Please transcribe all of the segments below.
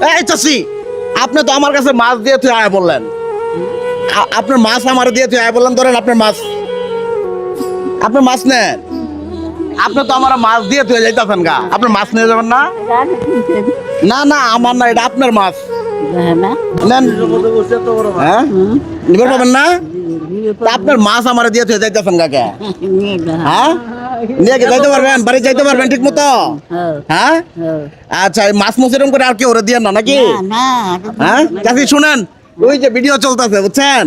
এই চাচি, আপনি তো আমার কাছে মাছ দিয়ে তুই আয় বললেন, আপনার মাছ আমার দিয়ে তুই আয় বললেন, ধরেন আপনার মাছ নেন। আপনি তো আমার মাছ দিয়ে তুই যাইতেছেন গা, আপনার মাছ নিয়ে যাবেন না? না না, আমার না, এটা আপনার মাছ নেন। হ্যাঁ, নিবার পাবেন না? তা আপনার মাছ আমার দিয়ে তুই যাইতেছেন গা কে? হ্যাঁ, নিয়ে যাইতে পারবেন, বাড়ি যাইতে পারবেন ঠিক মতো? হ্যাঁ, আচ্ছা, এই মাছ মুসিরম করে আর কি ওরে দিয়ে না নাকি? হ্যাঁ চাচি শুনেন, ওই যে ভিডিও চলতেছে বুঝছেন,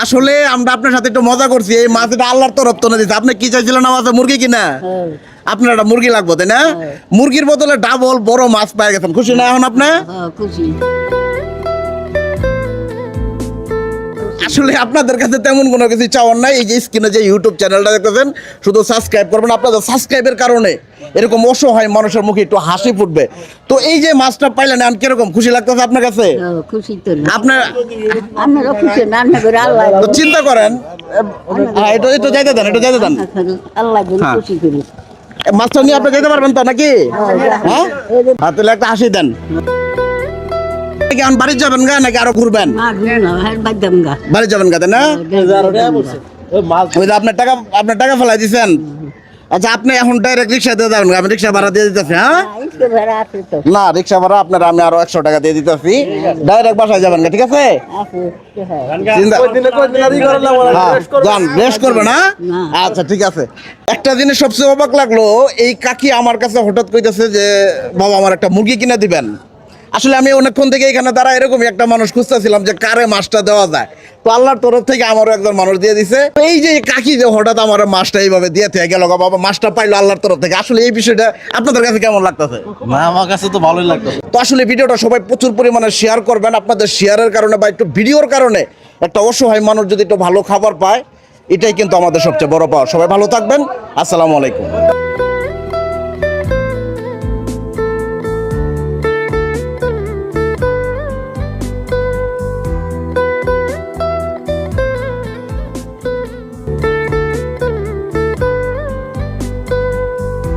আসলে আমরা আপনার সাথে একটু মজা করছি। এই মাছ এটা আল্লাহর তরফ তো দিচ্ছে। আপনি কি চাইছিলেন আমাদের মুরগি কিনা? আপনার একটা মুরগি লাগবে তাই না? মুরগির বদলে ডাবল বড় মাছ পেয়ে গেছেন, খুশি না এখন আপনি? খুশি। আসলে আপনাদের কাছে তেমন কোনো কিছু চাওয়ার নাই। এই যে স্ক্রিনে যে ইউটিউব চ্যানেলটা দেখতেছেন, শুধু সাবস্ক্রাইব করবেন। আপনাদের সাবস্ক্রাইবের কারণে এরকম অসহায় মানুষের মুখে একটু হাসি ফুটবে। তো এই যে মাছটা পাইলেন, এখন কিরকম খুশি লাগতেছে আপনার কাছে? খুশি তো আপনার আপনারা খুশি, রান্না করে আল্লাহ তো চিন্তা করেন, হ্যাঁ এটা যাইতে দেন, এটা যাইতে দেন। আল্লাহ খুশি করি। মাছটা নিয়ে আপনি যেতে পারবেন তো নাকি? হ্যাঁ, তাহলে একটা হাসি দেন। এখন বাড়ি যাবেন গা নাকি আরো ঘুরবেন? বাড়ি যাবেন গা তাই না? ওই যে আপনার টাকা ফেলাই দিচ্ছেন। আচ্ছা, আপনি এখন ডাইরেক্ট রিক্সা দিয়ে যাবেন, আমি রিক্সা ভাড়া দিয়ে দিতেছি। হ্যাঁ না, রিক্সা ভাড়া আপনার আমি আরো 100 টাকা দিয়ে দিতেছি, ডাইরেক্ট বাসায় যাবেন ঠিক আছে? যান, রেস্ট করবে না? আচ্ছা ঠিক আছে। একটা জিনিস সবচেয়ে অবাক লাগলো, এই কাকি আমার কাছে হঠাৎ কইতেছে যে বাবা আমার একটা মুরগি কিনে দিবেন। আসলে আমি অনেকক্ষণ থেকে এখানে দাঁড়া এরকম একটা মানুষ খুঁজতেছিলাম যে কারে মাছটা দেওয়া যায়। তো আল্লাহর তরফ থেকে আমারও একজন মানুষ দিয়ে দিছে। এই যে কাকি যে হঠাৎ আমার মাছটা এইভাবে দিয়ে থেকে গেল, বাবা মাছটা পাইলো আল্লাহর তরফ থেকে, আসলে এই বিষয়টা আপনাদের কাছে কেমন লাগতেছে? না, আমার কাছে তো ভালোই লাগতো। তো আসলে ভিডিওটা সবাই প্রচুর পরিমাণে শেয়ার করবেন। আপনাদের শেয়ারের কারণে বা একটু ভিডিওর কারণে একটা অসহায় মানুষ যদি একটু ভালো খাবার পায়, এটাই কিন্তু আমাদের সবচেয়ে বড় পাওয়া। সবাই ভালো থাকবেন, আসসালামু আলাইকুম।